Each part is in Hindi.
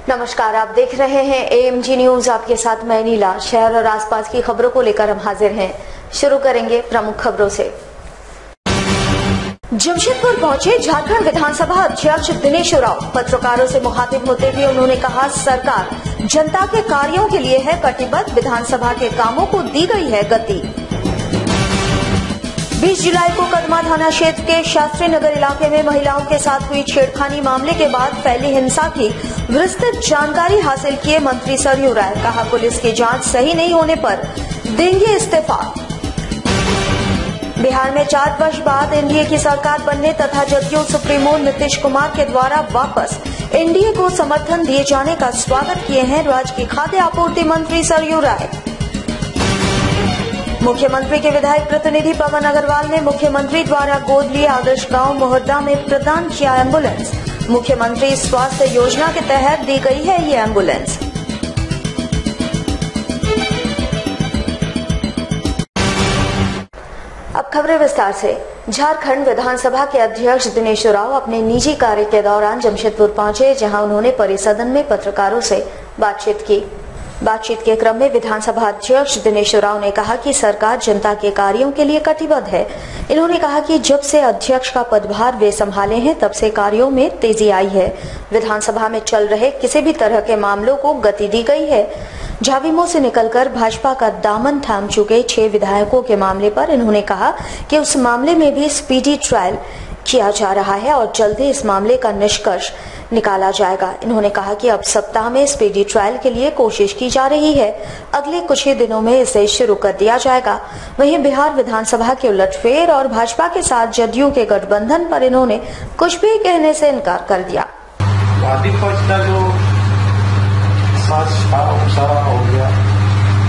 नमस्कार, आप देख रहे हैं AMG न्यूज। आपके साथ मैं नीला। शहर और आसपास की खबरों को लेकर हम हाजिर हैं। शुरू करेंगे प्रमुख खबरों से। जमशेदपुर पहुंचे झारखंड विधानसभा अध्यक्ष दिनेश उरांव। पत्रकारों से मुखातिब होते हुए उन्होंने कहा, सरकार जनता के कार्यों के लिए है कटिबद्ध, विधानसभा के कामों को दी गई है गति। 20 जुलाई को कदमा थाना क्षेत्र के शास्त्री नगर इलाके में महिलाओं के साथ हुई छेड़खानी मामले के बाद फैली हिंसा की विस्तृत जानकारी हासिल किए मंत्री सरयू राय। कहा, पुलिस की जांच सही नहीं होने पर देंगे इस्तीफा। बिहार में 4 वर्ष बाद एनडीए की सरकार बनने तथा जदयू सुप्रीमो नीतीश कुमार के द्वारा वापस एनडीए को समर्थन दिए जाने का स्वागत किए हैं राज्य की खाद्य आपूर्ति मंत्री सरयू राय। मुख्यमंत्री के विधायक प्रतिनिधि पवन अग्रवाल ने मुख्यमंत्री द्वारा गोद लिए आदर्श गांव मोहर्दा में प्रदान किया एम्बुलेंस। मुख्यमंत्री स्वास्थ्य योजना के तहत दी गई है ये एम्बुलेंस। अब खबरें विस्तार से। झारखंड विधानसभा के अध्यक्ष दिनेश उरांव अपने निजी कार्य के दौरान जमशेदपुर पहुंचे, जहां उन्होंने परिसदन में पत्रकारों से बातचीत की। बातचीत के क्रम में विधानसभा अध्यक्ष दिनेश उरांव ने कहा कि सरकार जनता के कार्यों के लिए कटिबद्ध है। इन्होंने कहा कि जब से अध्यक्ष का पदभार वे संभाले हैं तब से कार्यों में तेजी आई है। विधानसभा में चल रहे किसी भी तरह के मामलों को गति दी गई है। झाविमो से निकलकर भाजपा का दामन थाम चुके 6 विधायकों के मामले पर इन्होंने कहा कि उस मामले में भी स्पीडी ट्रायल किया जा रहा है और जल्द ही इस मामले का निष्कर्ष निकाला जाएगा। इन्होंने कहा कि अब सप्ताह में स्पीडी ट्रायल के लिए कोशिश की जा रही है, अगले कुछ ही दिनों में इसे शुरू कर दिया जाएगा। वहीं बिहार विधानसभा के उलटफेर और भाजपा के साथ जदयू के गठबंधन पर इन्होंने कुछ भी कहने से इनकार कर दिया। वादी पक्ष का जो सारा हो गया,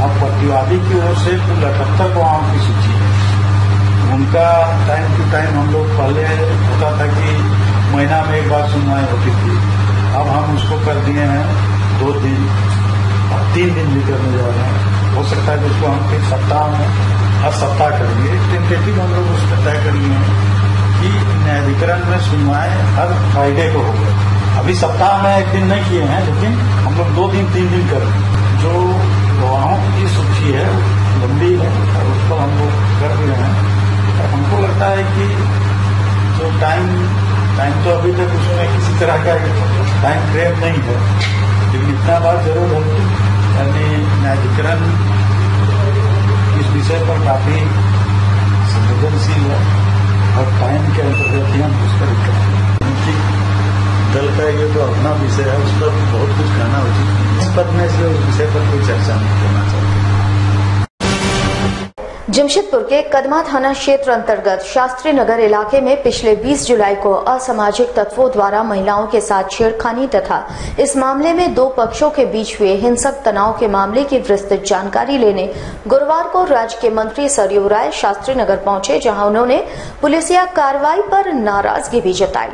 अब प्रतिवादी की ओर से 78 को आम की सूची है। उनका टाइम टू टाइम हम लोग पहले होता था कि महीना में एक बार सुनवाई होती थी, अब हम उसको कर दिए हैं 2 दिन और 3 दिन भी करने जा रहे हैं। हो सकता है कि उसको हम फिर सप्ताह में हर सप्ताह करेंगे। टेंटेटिव हम लोग उसमें तय कर लिए हैं कि न्यायाधिकरण में सुनवाई हर फ्राइडे को होगा। अभी सप्ताह में 1 दिन नहीं किए हैं, लेकिन हम लोग 2 दिन 3 दिन करेंगे। जो गवाहों की सूची है लंबी है और उस पर हम लोग कर दिए हैं। हमको लगता है कि जो टाइम तो अभी तक उसमें किसी तरह का टाइम फ्रेम नहीं है, लेकिन इतना बात जरूर है कि यानी न्यायाधिकरण इस विषय पर काफी संवेदनशील है और टाइम के अंतर्गत ही हम उस पर दल का ये तो अपना विषय है, उस पर बहुत कुछ कहना उचित। इस पद में से उस विषय पर कोई चर्चा नहीं करना चाहते। जमशेदपुर के कदमा थाना क्षेत्र अंतर्गत शास्त्री नगर इलाके में पिछले 20 जुलाई को असामाजिक तत्वों द्वारा महिलाओं के साथ छेड़खानी तथा इस मामले में 2 पक्षों के बीच हुए हिंसक तनाव के मामले की विस्तृत जानकारी लेने गुरुवार को राज्य के मंत्री सरयू राय शास्त्री नगर पहुंचे, जहां उन्होंने पुलिसिया कार्रवाई पर नाराजगी भी जताई।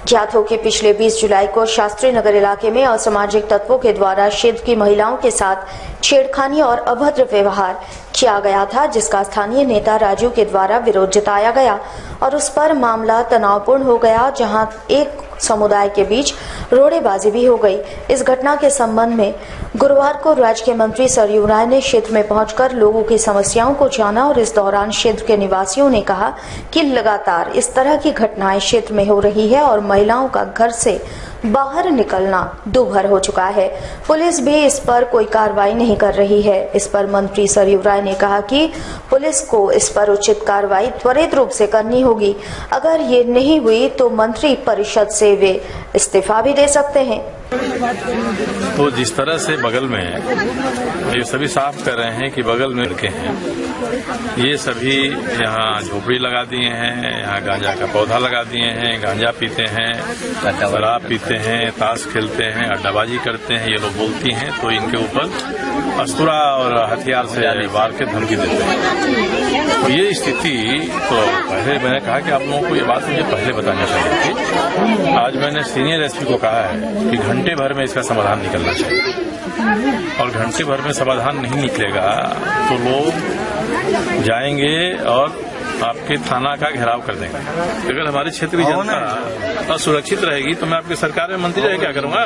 ज्ञात हो कि पिछले 20 जुलाई को शास्त्री नगर इलाके में असामाजिक तत्वों के द्वारा क्षेत्र की महिलाओं के साथ छेड़खानी और अभद्र व्यवहार किया गया था, जिसका स्थानीय नेता राजू के द्वारा विरोध जताया गया और उस पर मामला तनावपूर्ण हो गया, जहां एक समुदाय के बीच रोड़ेबाजी भी हो गई। इस घटना के संबंध में गुरुवार को राज्य के मंत्री सरयू राय ने क्षेत्र में पहुंचकर लोगों की समस्याओं को जाना और इस दौरान क्षेत्र के निवासियों ने कहा कि लगातार इस तरह की घटनाएं क्षेत्र में हो रही है और महिलाओं का घर से बाहर निकलना दूभर हो चुका है। पुलिस भी इस पर कोई कार्रवाई नहीं कर रही है। इस पर मंत्री सरयू राय ने कहा कि पुलिस को इस पर उचित कार्रवाई त्वरित रूप से करनी होगी। अगर ये नहीं हुई तो मंत्री परिषद से वे इस्तीफा भी दे सकते हैं। तो जिस तरह से बगल में ये सभी साफ कर रहे हैं कि बगल में लड़के हैं, ये सभी यहाँ झोपड़ी लगा दिए हैं, यहाँ गांजा का पौधा लगा दिए हैं, गांजा पीते हैं, शराब पीते हैं, ताश खेलते हैं, अड्डाबाजी करते हैं। ये लोग बोलती हैं तो इनके ऊपर अस्तुरा और हथियार से वार के धमकी देते हैं। तो ये स्थिति तो पहले मैंने कहा कि आप लोगों को ये बात मुझे पहले बतानी चाहिए थी। आज मैंने सीनियर एसपी को कहा है कि घंटे भर में इसका समाधान निकलना चाहिए और घंटे भर में समाधान नहीं निकलेगा तो लोग जाएंगे और आपके थाना का घेराव कर देंगे। अगर हमारे क्षेत्र की जनता असुरक्षित रहेगी तो मैं आपकी सरकार में मंत्री रह क्या करूंगा।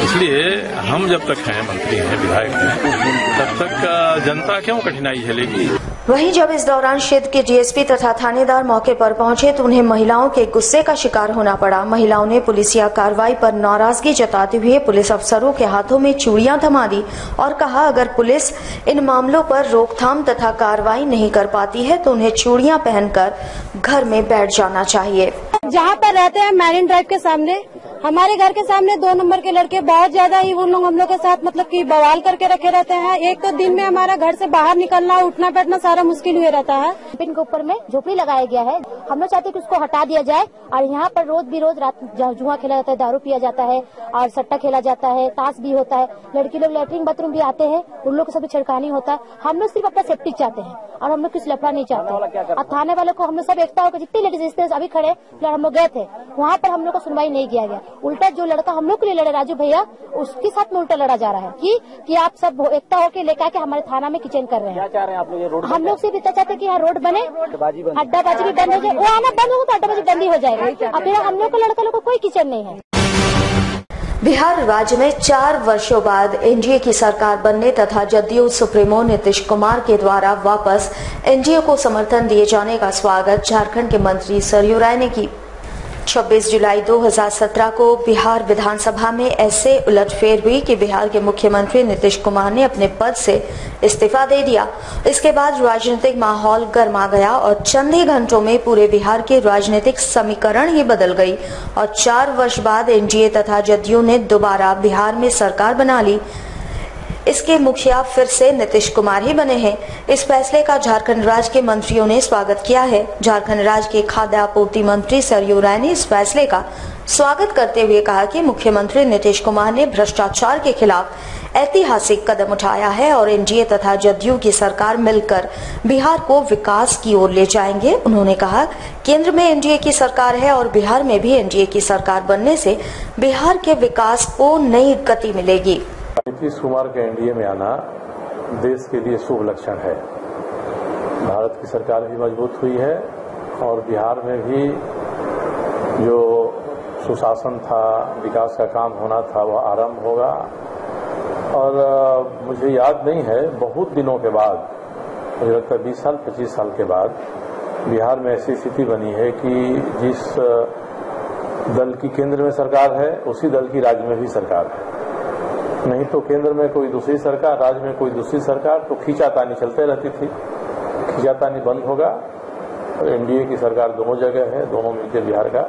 इसलिए हम जब तक हैं, मंत्री हैं, विधायक हैं, तब तक जनता क्यों कठिनाई झेलेगी। वहीं जब इस दौरान क्षेत्र के डीएसपी तथा थानेदार मौके पर पहुंचे तो उन्हें महिलाओं के गुस्से का शिकार होना पड़ा। महिलाओं ने पुलिसिया कार्रवाई पर नाराजगी जताते हुए पुलिस अफसरों के हाथों में चूड़ियां थमा दी और कहा, अगर पुलिस इन मामलों पर रोकथाम तथा कार्रवाई नहीं कर पाती है तो उन्हें चूड़ियां पहनकर घर में बैठ जाना चाहिए। जहाँ पर रहते हैं मैरिन ड्राइव के सामने, हमारे घर के सामने 2 नंबर के लड़के बहुत ज्यादा ही उन लोग हम लोग के साथ मतलब कि बवाल करके रखे रहते हैं। एक तो दिन में हमारा घर से बाहर निकलना, उठना बैठना सारा मुश्किल हुए रहता है। पिन के ऊपर में झोपड़ी लगाया गया है। हम लोग चाहते हैं कि उसको हटा दिया जाए और यहाँ पर रोज बिरोज रात जुआ खेला जाता है, दारू पिया जाता है और सट्टा खेला जाता है, ताश भी होता है। लड़की लोग लैट्रिन बाथरूम भी आते हैं, उन लोग के सब छिड़कानी होता है। हम लोग सिर्फ अपना सेफ्टी चाहते हैं और हम लोग किसी लफड़ा नहीं चाहते। और थाने वाले को हम लोग सब एकता होकर जितनी लेडीज रिश्ते अभी खड़े हम लोग गए थे, वहाँ पर हम लोग को सुनवाई नहीं किया गया। उल्टा जो लड़का हम लोग के लिए लड़े राजू भैया, उसके साथ में उल्टा लड़ा जा रहा है कि आप सब एकता होकर लेकर आके हमारे थाना में किचन कर रहे हैं। क्या चाह रहे हैं आप लोग? ये रोड हम लोग सिर्फ इतना चाहते हैं कि यहाँ रोड बने, अड्डाबाजी भी बंद हो जाए। वो आना बंद होगा तो अड्डाबाजी बंद ही हो जाएगा। अब फिर हम लोग को लड़का लोग को कोई किचन नहीं है। बिहार राज्य में 4 वर्षों बाद एनडीए की सरकार बनने तथा जदयू सुप्रीमो नीतीश कुमार के द्वारा वापस एनडीए को समर्थन दिए जाने का स्वागत झारखंड के मंत्री सरयू राय ने की। 26 जुलाई 2017 को बिहार विधानसभा में ऐसे उलटफेर हुई कि बिहार के मुख्यमंत्री नीतीश कुमार ने अपने पद से इस्तीफा दे दिया। इसके बाद राजनीतिक माहौल गर्मा गया और चंद ही घंटों में पूरे बिहार के राजनीतिक समीकरण ही बदल गई और 4 वर्ष बाद एनडीए तथा जदयू ने दोबारा बिहार में सरकार बना ली। इसके मुखिया फिर से नीतीश कुमार ही बने हैं। इस फैसले का झारखंड राज्य के मंत्रियों ने स्वागत किया है। झारखंड राज्य के खाद्य आपूर्ति मंत्री सरयू राय ने इस फैसले का स्वागत करते हुए कहा कि मुख्यमंत्री नीतीश कुमार ने भ्रष्टाचार के खिलाफ ऐतिहासिक कदम उठाया है और एनडीए तथा जदयू की सरकार मिलकर बिहार को विकास की ओर ले जाएंगे। उन्होंने कहा, केंद्र में एनडीए की सरकार है और बिहार में भी एनडीए की सरकार बनने से बिहार के विकास को नई गति मिलेगी। नीतीश कुमार के एनडीए में आना देश के लिए शुभ लक्षण है। भारत की सरकार भी मजबूत हुई है और बिहार में भी जो सुशासन था, विकास का काम होना था, वह आरंभ होगा। और मुझे याद नहीं है, बहुत दिनों के बाद, मुझे लगता है 20 साल 25 साल के बाद बिहार में ऐसी स्थिति बनी है कि जिस दल की केंद्र में सरकार है उसी दल की राज्य में भी सरकार है। नहीं तो केंद्र में कोई दूसरी सरकार, राज्य में कोई दूसरी सरकार, तो खींचातानी चलते रहती थी। खींचातानी बंद होगा और एनडीए की सरकार दोनों जगह है, दोनों मिलकर बिहार का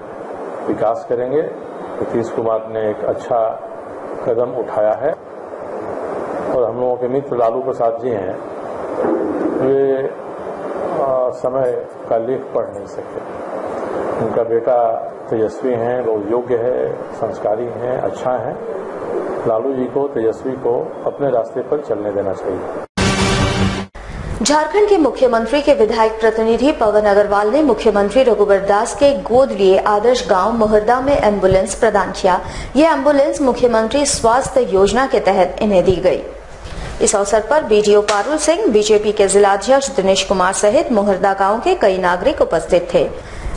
विकास करेंगे। नीतीश कुमार ने एक अच्छा कदम उठाया है और हम लोगों के मित्र लालू प्रसाद जी हैं, वे समय का लेख पढ़ नहीं सकते। उनका बेटा तेजस्वी हैं, बहुत योग्य है, संस्कारी हैं, अच्छा है। लालू जी को, तेजस्वी को अपने रास्ते पर चलने देना चाहिए। झारखंड के मुख्यमंत्री के विधायक प्रतिनिधि पवन अग्रवाल ने मुख्यमंत्री रघुवर दास के गोद लिए आदर्श गांव मोहर्दा में एम्बुलेंस प्रदान किया। ये एम्बुलेंस मुख्यमंत्री स्वास्थ्य योजना के तहत इन्हें दी गई। इस अवसर पर बीडीओ पारुल सिंह, बीजेपी के जिलाध्यक्ष दिनेश कुमार सहित मोहर्दा गांव के कई नागरिक उपस्थित थे।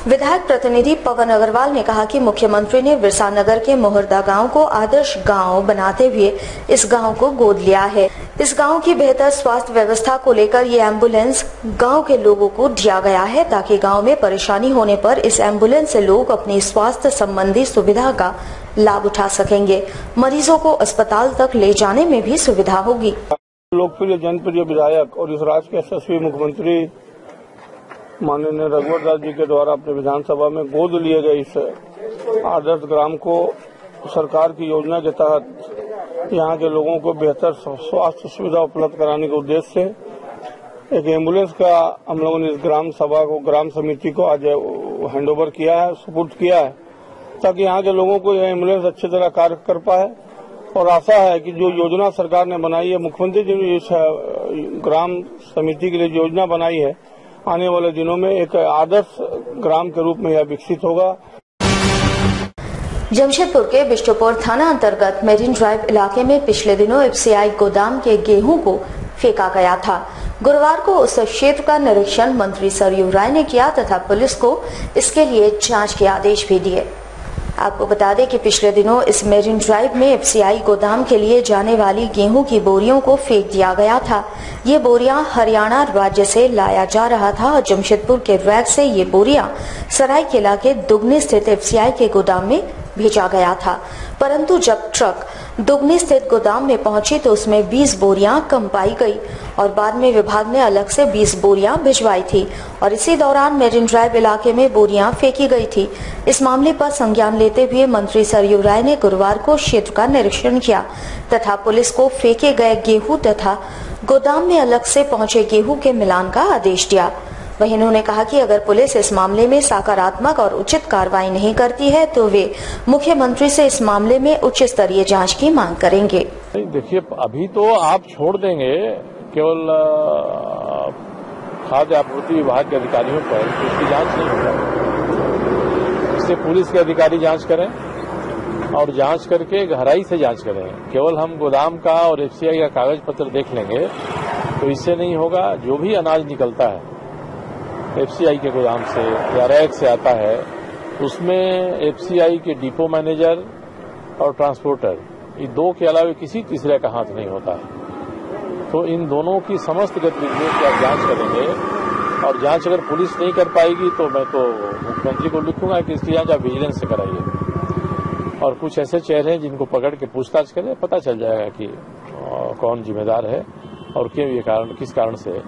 विधायक प्रतिनिधि पवन अग्रवाल ने कहा कि मुख्यमंत्री ने बिरसा नगर के मोहर्दा गांव को आदर्श गांव बनाते हुए इस गांव को गोद लिया है। इस गांव की बेहतर स्वास्थ्य व्यवस्था को लेकर ये एम्बुलेंस गांव के लोगों को दिया गया है ताकि गांव में परेशानी होने पर इस एम्बुलेंस से लोग अपनी स्वास्थ्य संबंधी सुविधा का लाभ उठा सकेंगे। मरीजों को अस्पताल तक ले जाने में भी सुविधा होगी। लोकप्रिय जनप्रिय विधायक और इस राज्य के यशस्वी मुख्यमंत्री माननीय रघुवर दास जी के द्वारा अपने विधानसभा में गोद लिए गए इस आदर्श ग्राम को सरकार की योजना के तहत यहाँ के लोगों को बेहतर स्वास्थ्य सुविधा उपलब्ध कराने के उद्देश्य से एक एम्बुलेंस का हम लोगों ने इस ग्राम सभा को, ग्राम समिति को आज हैंडओवर किया है, सुपुर्द किया है, ताकि यहाँ के लोगों को यह एम्बुलेंस अच्छी तरह कार्य कर पाए। और आशा है कि जो योजना सरकार ने बनाई है, मुख्यमंत्री जी ने इस ग्राम समिति के लिए योजना बनाई है, आने वाले दिनों में एक आदर्श ग्राम के रूप में यह विकसित होगा। जमशेदपुर के बिष्टुपुर थाना अंतर्गत मेरीन ड्राइव इलाके में पिछले दिनों एफसीआई गोदाम के गेहूं को फेंका गया था। गुरुवार को उस क्षेत्र का निरीक्षण मंत्री सरयू राय ने किया तथा पुलिस को इसके लिए जांच के आदेश भी दिए। आपको बता दें कि पिछले दिनों इस मेरिन ड्राइव में एफसीआई गोदाम के लिए जाने वाली गेहूं की बोरियों को फेंक दिया गया था। ये बोरियां हरियाणा राज्य से लाया जा रहा था और जमशेदपुर के रैक से ये बोरियां सरायकेला के दुगनी स्थित एफसीआई के गोदाम में भेजा गया था, परंतु जब ट्रक दुगनी स्थित गोदाम में पहुंची तो उसमें 20 बोरियां कम पाई गई और बाद में विभाग ने अलग से 20 बोरियां भिजवाई थी और इसी दौरान मेरिन ड्राइव इलाके में बोरियां फेंकी गई थी। इस मामले पर संज्ञान लेते हुए मंत्री सरयू राय ने गुरुवार को क्षेत्र का निरीक्षण किया तथा पुलिस को फेंके गए गेहूं तथा गोदाम में अलग से पहुंचे गेहूं के मिलान का आदेश दिया। वहीं उन्होंने कहा कि अगर पुलिस इस मामले में सकारात्मक और उचित कार्रवाई नहीं करती है तो वे मुख्यमंत्री से इस मामले में उच्च स्तरीय जांच की मांग करेंगे। देखिए, अभी तो आप छोड़ देंगे केवल खाद्य आपूर्ति विभाग के अधिकारियों पर, इसकी जांच नहीं होगा। इससे पुलिस के अधिकारी जांच करें और जांच करके गहराई से जांच करें। केवल हम गोदाम का और एफसीआई का कागज पत्र देख लेंगे तो इससे नहीं होगा। जो भी अनाज निकलता है एफसीआई के गोदाम से या रैक से आता है, उसमें एफसीआई के डिपो मैनेजर और ट्रांसपोर्टर, ये दो के अलावा किसी तीसरे का हाथ नहीं होता है। तो इन दोनों की समस्त गतिविधियों की आप जांच करेंगे और जांच अगर पुलिस नहीं कर पाएगी तो मैं तो मुख्यमंत्री को लिखूंगा कि इसकी जांच आप विजिलेंस से कराइए और कुछ ऐसे चेहरे हैं जिनको पकड़ के पूछताछ करें, पता चल जाएगा कि कौन जिम्मेदार है और क्यों ये कारण, किस कारण से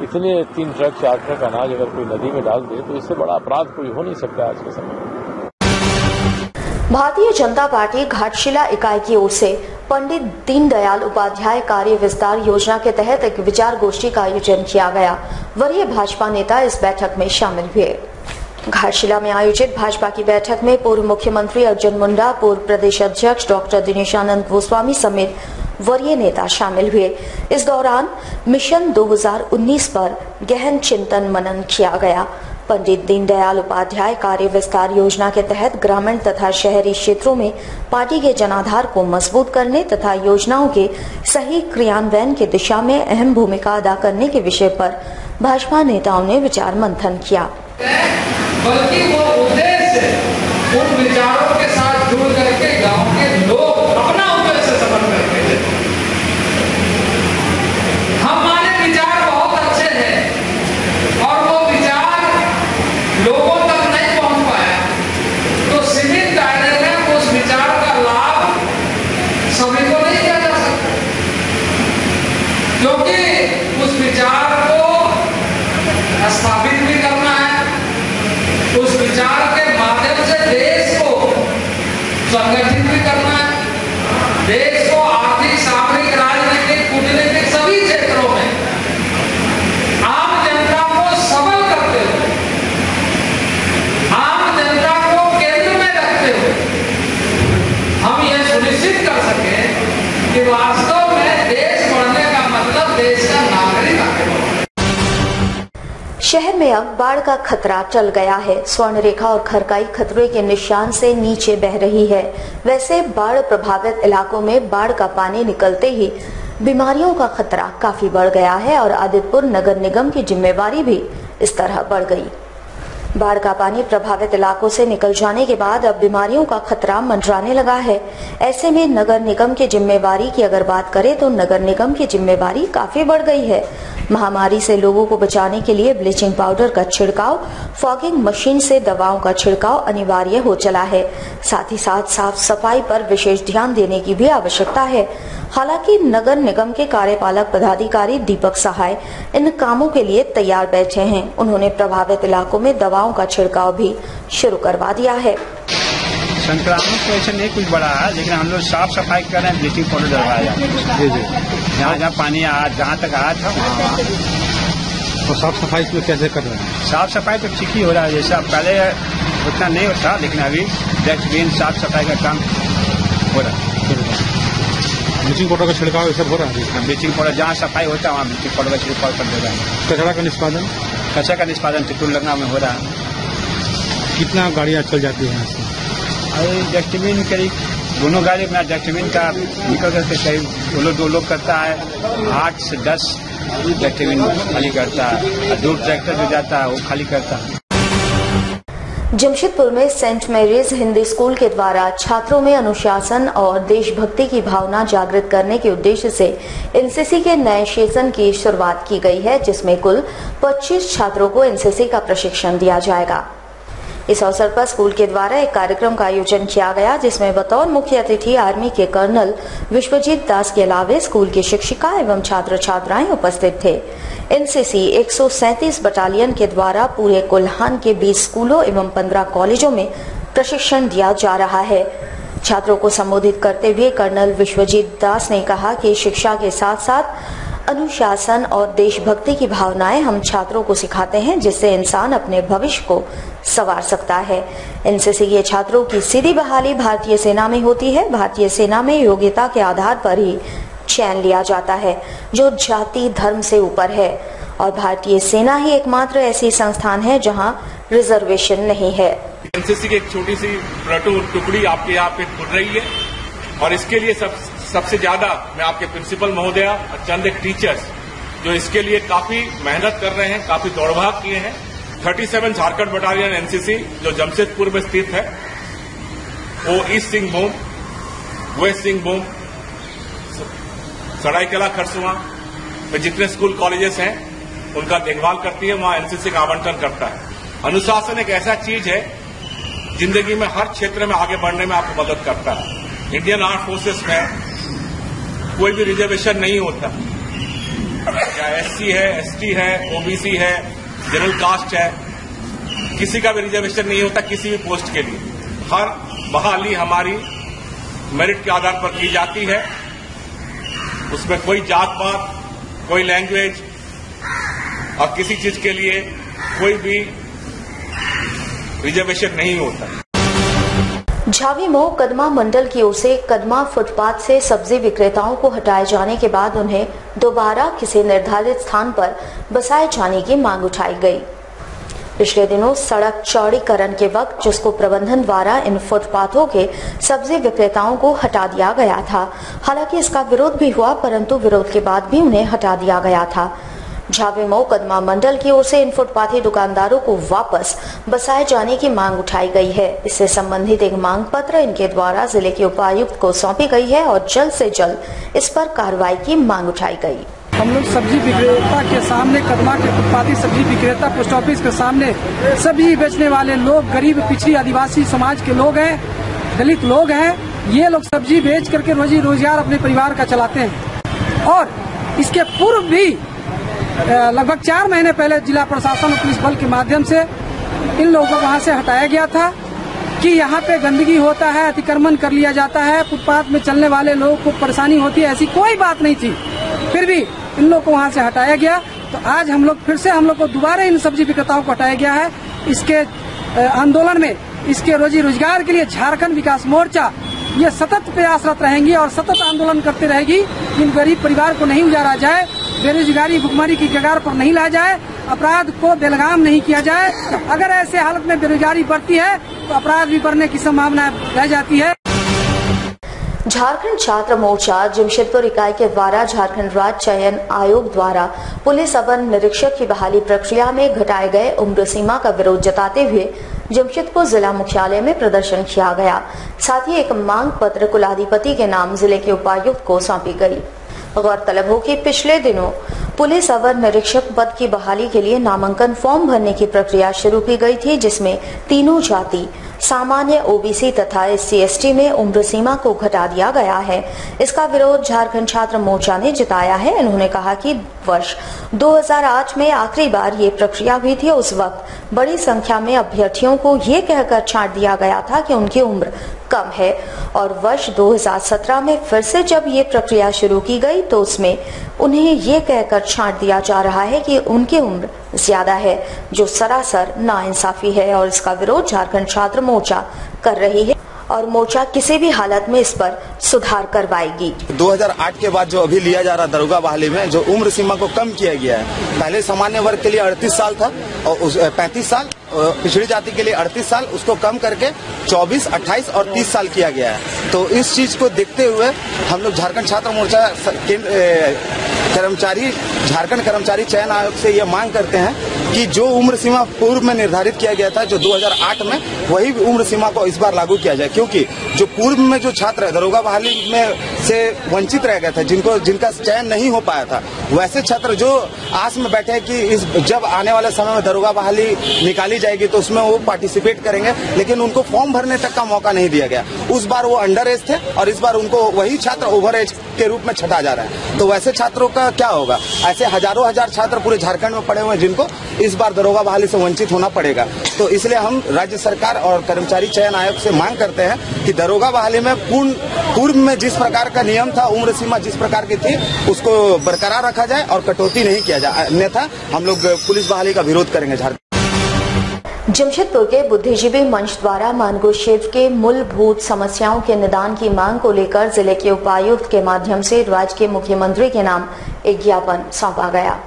इतने 3 ट्रक 4 ट्रक अनाज अगर कोई नदी में डाल दे तो इससे बड़ा अपराध कोई हो नहीं सकता आज के समय में। भारतीय जनता पार्टी घाटशिला इकाई की ओर से पंडित दीनदयाल उपाध्याय कार्य विस्तार योजना के तहत एक विचार गोष्ठी का आयोजन किया गया। वरीय भाजपा नेता इस बैठक में शामिल हुए। घाटशिला में आयोजित भाजपा की बैठक में पूर्व मुख्यमंत्री अर्जुन मुंडा, पूर्व प्रदेश अध्यक्ष डॉक्टर दिनेशानंद गोस्वामी समेत वरीय नेता शामिल हुए। इस दौरान मिशन 2019 पर गहन चिंतन मनन किया गया। पंडित दीनदयाल उपाध्याय कार्य विस्तार योजना के तहत ग्रामीण तथा शहरी क्षेत्रों में पार्टी के जनाधार को मजबूत करने तथा योजनाओं के सही क्रियान्वयन की दिशा में अहम भूमिका अदा करने के विषय पर भाजपा नेताओं ने विचार मंथन किया। बल्कि वो उद्देश्य उन विचारों के साथ जुड़ करके गांव के लोग अपना उद्देश्य सफल करते थे। हमारे विचार बहुत अच्छे हैं और वो विचार लोगों तक नहीं पहुंच पाया तो सीमित दायरे में उस विचार का लाभ सभी को नहीं दिया जा सकता, क्योंकि उस विचार को स्थापित भी करना है, उस विचार के माध्यम से देश को संगठित भी करना है, देश को आर्थिक, सामरिक, राजनीतिक, कूटनीतिक सभी क्षेत्रों में आम जनता को सबल करते हुए, आम जनता को केंद्र में रखते हुए हम ये सुनिश्चित कर सकें कि वास्तव में देश बढ़ने का मतलब देश का नागरिक आगे बढ़े। शहर में अब बाढ़ का खतरा टल गया है। स्वर्ण रेखा और खरकाई खतरे के निशान से नीचे बह रही है। वैसे बाढ़ प्रभावित इलाकों में बाढ़ का पानी निकलते ही बीमारियों का खतरा काफी बढ़ गया है और आदितपुर नगर निगम की जिम्मेवारी भी इस तरह बढ़ गई। बाढ़ का पानी प्रभावित इलाकों से निकल जाने के बाद अब बीमारियों का खतरा मंडराने लगा है। ऐसे में नगर निगम की जिम्मेवारी की अगर बात करें तो नगर निगम की जिम्मेवारी काफी बढ़ गई है। महामारी से लोगों को बचाने के लिए ब्लीचिंग पाउडर का छिड़काव, फॉगिंग मशीन से दवाओं का छिड़काव अनिवार्य हो चला है। साथ ही साथ साफ सफाई पर विशेष ध्यान देने की भी आवश्यकता है। हालांकि नगर निगम के कार्यपालक पदाधिकारी दीपक सहाय इन कामों के लिए तैयार बैठे हैं। उन्होंने प्रभावित इलाकों में दवाओं का छिड़काव भी शुरू करवा दिया है। संक्रामक तो ऐसे नहीं कुछ बड़ा है, लेकिन हम लोग साफ सफाई कर रहे हैं, ब्लीचिंग पाउडर डलवाया जहाँ जहाँ पानी जहाँ तक आया था वहाँ। तो साफ सफाई इसमें कैसे कर रहे हैं? साफ सफाई तो ठीक ही हो रहा है, जैसा पहले उतना नहीं होता, लेकिन अभी डस्टबिन साफ सफाई का काम हो रहा है। ब्लीचिंग पाउडर का छिड़काव सब हो रहा है। ब्लीचिंग पाउडर जहाँ सफाई होता है वहाँ ब्लीचिंग पाउडर का छिड़काव कर दे रहा है। कचरा का निष्पादन टिटुल लगना में हो रहा है। कितना गाड़ियाँ चल जाती है यहाँ से? अरे डस्टबिन करीब दोनों गाड़ी में डस्टबिन का निकल करके करीब वो लोग 2 लोग करता है, 8 से 10 डस्टबिन खाली करता है और 2 ट्रैक्टर जो जाता है वो खाली करता है। जमशेदपुर में सेंट मैरीज हिंदी स्कूल के द्वारा छात्रों में अनुशासन और देशभक्ति की भावना जागृत करने के उद्देश्य से एनसीसी के नए सेशन की शुरुआत की गई है, जिसमें कुल 25 छात्रों को एनसीसी का प्रशिक्षण दिया जाएगा। इस अवसर पर स्कूल के द्वारा एक कार्यक्रम का आयोजन किया गया, जिसमें बतौर मुख्य अतिथि आर्मी के कर्नल विश्वजीत दास के अलावे स्कूल की शिक्षिका एवं छात्र छात्राएं उपस्थित थे। एनसीसी 137 बटालियन के द्वारा पूरे कोल्हान के 20 स्कूलों एवं 15 कॉलेजों में प्रशिक्षण दिया जा रहा है। छात्रों को संबोधित करते हुए कर्नल विश्वजीत दास ने कहा कि शिक्षा के साथ साथ अनुशासन और देशभक्ति की भावनाएं हम छात्रों को सिखाते हैं, जिससे इंसान अपने भविष्य को संवार सकता है। एनसीसी के छात्रों की सीधी बहाली भारतीय सेना में होती है। भारतीय सेना में योग्यता के आधार पर ही चयन लिया जाता है, जो जाति धर्म से ऊपर है, और भारतीय सेना ही एकमात्र ऐसी संस्थान है जहां रिजर्वेशन नहीं है। एनसीसी की एक छोटी सी प्लाटून टुकड़ी आपके यहाँ पे खुल रही है, और इसके लिए सबसे ज्यादा मैं आपके प्रिंसिपल महोदया और चंद एक टीचर्स जो इसके लिए काफी मेहनत कर रहे हैं, काफी दौड़भाग किए हैं। 37 झारखंड बटालियन एनसीसी जो जमशेदपुर में स्थित है, वो ईस्ट सिंहभूम, वेस्ट सिंहभूम, सरायकेला खरसुआ में जितने स्कूल कॉलेजेस हैं उनका देखभाल करती है, वहां एनसीसी का आवंटन करता है। अनुशासन एक ऐसा चीज है जिंदगी में हर क्षेत्र में आगे बढ़ने में आपको मदद करता है। इंडियन आर्म फोर्सेस में कोई भी रिजर्वेशन नहीं होता, या एससी है, एसटी है, ओबीसी है, जनरल कास्ट है, किसी का भी रिजर्वेशन नहीं होता किसी भी पोस्ट के लिए। हर बहाली हमारी मेरिट के आधार पर की जाती है, उसमें कोई जात पात, कोई लैंग्वेज और किसी चीज के लिए कोई भी रिजर्वेशन नहीं होता। झावी मऊ कदमा मंडल की ओर से कदमा फुटपाथ से सब्जी विक्रेताओं को हटाए जाने के बाद उन्हें दोबारा किसी निर्धारित स्थान पर बसाए जाने की मांग उठाई गई। पिछले दिनों सड़क चौड़ीकरण के वक्त जिसको प्रबंधन द्वारा इन फुटपाथों के सब्जी विक्रेताओं को हटा दिया गया था। हालांकि इसका विरोध भी हुआ, परंतु विरोध के बाद भी उन्हें हटा दिया गया था। झावी मऊ कदमा मंडल की ओर से इन फुटपाथी दुकानदारों को वापस बसाए जाने की मांग उठाई गई है। इससे संबंधित एक मांग पत्र इनके द्वारा जिले के उपायुक्त को सौंपी गई है और जल्द से जल्द इस पर कार्रवाई की मांग उठाई गई। हम लोग सब्जी विक्रेता के सामने, कदमा के फुटपाथी सब्जी विक्रेता पोस्ट ऑफिस के सामने सब्जी बेचने वाले लोग गरीब पिछड़ी आदिवासी समाज के लोग हैं, दलित लोग हैं। ये लोग सब्जी बेच करके रोजी रोजगार अपने परिवार का चलाते हैं। और इसके पूर्व भी लगभग 4 महीने पहले जिला प्रशासन और पुलिस बल के माध्यम से इन लोगों को वहां से हटाया गया था कि यहाँ पे गंदगी होता है, अतिक्रमण कर लिया जाता है, फुटपाथ में चलने वाले लोगों को परेशानी होती है, ऐसी कोई बात नहीं थी। फिर भी इन लोगों को वहां से हटाया गया। तो आज हम लोग फिर से हम लोग को दोबारा इन सब्जी विक्रेताओं को हटाया गया है। इसके आंदोलन में, इसके रोजी रोजगार के लिए झारखंड विकास मोर्चा ये सतत प्रयासरत रहेंगी और सतत आंदोलन करते रहेगी। इन गरीब परिवार को नहीं उजाड़ा जाए, बेरोजगारी भुखमरी की कगार पर नहीं ला जाए, अपराध को बेलगाम नहीं किया जाए। अगर ऐसे हालत में बेरोजगारी बढ़ती है तो अपराध भी बढ़ने की संभावना रह जाती है। झारखंड छात्र मोर्चा जमशेदपुर इकाई के द्वारा झारखंड राज्य चयन आयोग द्वारा पुलिस अवर निरीक्षक की बहाली प्रक्रिया में घटाए गए उम्र सीमा का विरोध जताते हुए जमशेदपुर जिला मुख्यालय में प्रदर्शन किया गया। साथ ही एक मांग पत्र कुलाधिपति के नाम जिले के उपायुक्त को सौंपी गई। गौरतलब हो कि पिछले दिनों पुलिस अवर निरीक्षक पद की बहाली के लिए नामांकन फॉर्म भरने की प्रक्रिया शुरू की गई थी, जिसमें तीनों जाति सामान्य ओबीसी तथा SC/ST में उम्र सीमा को घटा दिया गया है। इसका विरोध झारखंड छात्र मोर्चा ने जताया है। उन्होंने कहा कि वर्ष 2008 में आखिरी बार ये प्रक्रिया हुई थी। उस वक्त बड़ी संख्या में अभ्यर्थियों को ये कहकर छांट दिया गया था कि उनकी उम्र कम है, और वर्ष 2017 में फिर से जब ये प्रक्रिया शुरू की गई तो उसमें उन्हें ये कहकर छांट दिया जा रहा है कि उनकी उम्र ज्यादा है, जो सरासर नाइंसाफी है और इसका विरोध झारखंड छात्र मोर्चा कर रही है। और मोर्चा किसी भी हालत में इस पर सुधार करवाएगी। 2008 के बाद जो अभी लिया जा रहा दरोगा बहाली में जो उम्र सीमा को कम किया गया है, पहले सामान्य वर्ग के लिए 38 साल था और 35 साल, पिछड़ी जाति के लिए 38 साल, उसको कम करके 24, 28 और 30 साल किया गया है। तो इस चीज को देखते हुए हम लोग झारखंड छात्र मोर्चा झारखंड कर्मचारी चयन आयोग से ये मांग करते हैं कि जो उम्र सीमा पूर्व में निर्धारित किया गया था जो 2008 में, वही उम्र सीमा को इस बार लागू किया जाए, क्योंकि जो पूर्व में जो छात्र दरोगा बहाली में से वंचित रह गए थे, जिनका चयन नहीं हो पाया था, वैसे छात्र जो आस में बैठे कि जब आने वाले समय में दरोगा बहाली निकाली जाएगी तो उसमें वो पार्टिसिपेट करेंगे, लेकिन उनको फॉर्म भरने तक का मौका नहीं दिया गया। उस बार वो अंडर एज थे और इस बार उनको वही छात्र ओवर एज के रूप में छटा जा रहा है। तो वैसे छात्रों का क्या होगा? ऐसे हजारों हजार छात्र पूरे झारखंड में पड़े हुए हैं जिनको इस बार दरोगा बहाली से वंचित होना पड़ेगा। तो इसलिए हम राज्य सरकार और कर्मचारी चयन आयोग से मांग करते हैं कि दरोगा बहाली में पूर्व में जिस प्रकार का नियम था, उम्र सीमा जिस प्रकार की थी, उसको बरकरार रखा जाए और कटौती नहीं किया जाए, अन्यथा हम लोग पुलिस बहाली का विरोध करेंगे। झारखंड जमशेदपुर के बुद्धिजीवी मंच द्वारा मानगो क्षेत्र के मूलभूत समस्याओं के निदान की मांग को लेकर जिले के उपायुक्त के माध्यम से राज्य के मुख्यमंत्री के नाम एक ज्ञापन सौंपा गया।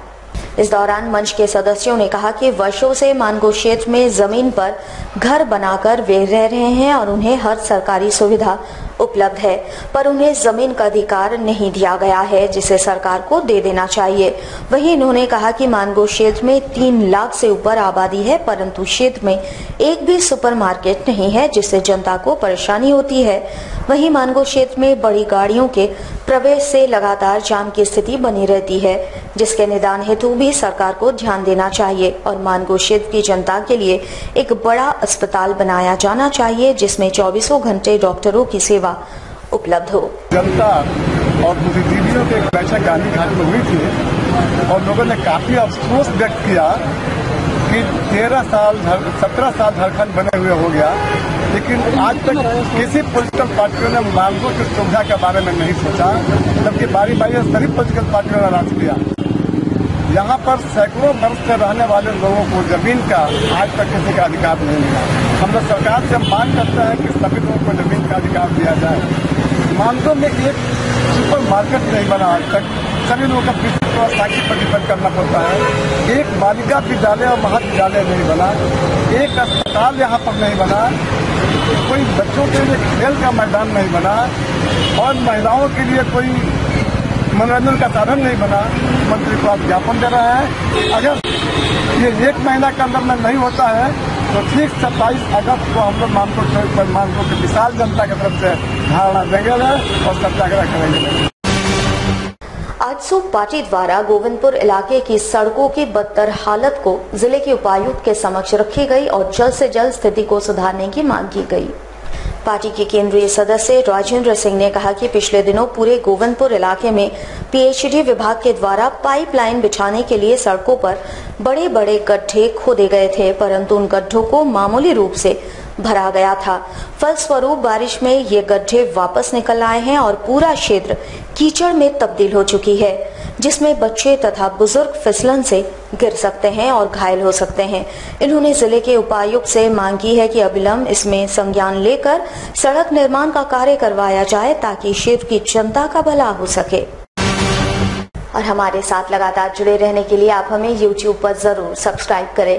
इस दौरान मंच के सदस्यों ने कहा कि वर्षों से मानगो क्षेत्र में जमीन पर घर बनाकर वे रह रहे हैं और उन्हें हर सरकारी सुविधा उपलब्ध है, पर उन्हें जमीन का अधिकार नहीं दिया गया है, जिसे सरकार को दे देना चाहिए। वहीं इन्होंने कहा कि मानगो क्षेत्र में 3 लाख से ऊपर आबादी है, परंतु क्षेत्र में एक भी सुपरमार्केट नहीं है, जिससे जनता को परेशानी होती है। वहीं मानगो क्षेत्र में बड़ी गाड़ियों के प्रवेश से लगातार जाम की स्थिति बनी रहती है, जिसके निदान हेतु भी सरकार को ध्यान देना चाहिए और मानगो क्षेत्र की जनता के लिए एक बड़ा अस्पताल बनाया जाना चाहिए, जिसमें 24 घंटे डॉक्टरों की सेवा उपलब्ध हो। जनता और बुद्धिजीवियों की एक बैठक गांधी घाट में हुई थी और लोगों ने काफी अफसोस व्यक्त किया कि 17 साल झारखंड बने हुए हो गया, लेकिन आज तक किसी पॉलिटिकल पार्टियों ने मानगो की सुविधा के बारे में नहीं सोचा, जबकि बारी सभी पॉलिटिकल पार्टियों ने राज किया। यहाँ पर सैकड़ों वर्ष से रहने वाले लोगों को जमीन का आज तक किसी का अधिकार नहीं मिला। हम लोग सरकार से मांग करते हैं कि सभी लोगों को जमीन का अधिकार दिया जाए। मानगो में एक सुपर मार्केट नहीं बना आज तक, सभी लोगों का साक्षी पर डिपेंड करना पड़ता है। एक बालिका विद्यालय और महाविद्यालय नहीं बना, एक अस्पताल यहाँ पर नहीं बना, कोई बच्चों के लिए खेल का मैदान नहीं बना और महिलाओं के लिए कोई मनोरंजन का साधन नहीं बना। मंत्री को आप ज्ञापन दे रहे हैं, अगर ये 1 महीना के अंदर में नहीं होता है तो ठीक 27 अगस्त को हम लोग मानगो की विशाल जनता की तरफ से धारणा देंगे और सत्याग्रह करेंगे। आजसू पार्टी द्वारा गोविंदपुर इलाके की सड़कों की बदतर हालत को जिले के उपायुक्त के समक्ष रखी गई और जल्द से जल्द स्थिति को सुधारने की मांग की गई। पार्टी के केंद्रीय सदस्य राजेंद्र सिंह ने कहा कि पिछले दिनों पूरे गोविंदपुर इलाके में पीएचईडी विभाग के द्वारा पाइपलाइन बिछाने के लिए सड़कों पर बड़े बड़े गड्ढे खोदे गए थे, परंतु उन गड्ढों को मामूली रूप से भरा गया था। फलस्वरूप बारिश में ये गड्ढे वापस निकल आए हैं और पूरा क्षेत्र कीचड़ में तब्दील हो चुकी है, जिसमें बच्चे तथा बुजुर्ग फिसलन से गिर सकते हैं और घायल हो सकते हैं। इन्होंने जिले के उपायुक्त से मांग की है कि अविलंब इसमें संज्ञान लेकर सड़क निर्माण का कार्य करवाया जाए ताकि क्षेत्र की जनता का भला हो सके। और हमारे साथ लगातार जुड़े रहने के लिए आप हमें YouTube पर जरूर सब्सक्राइब करें।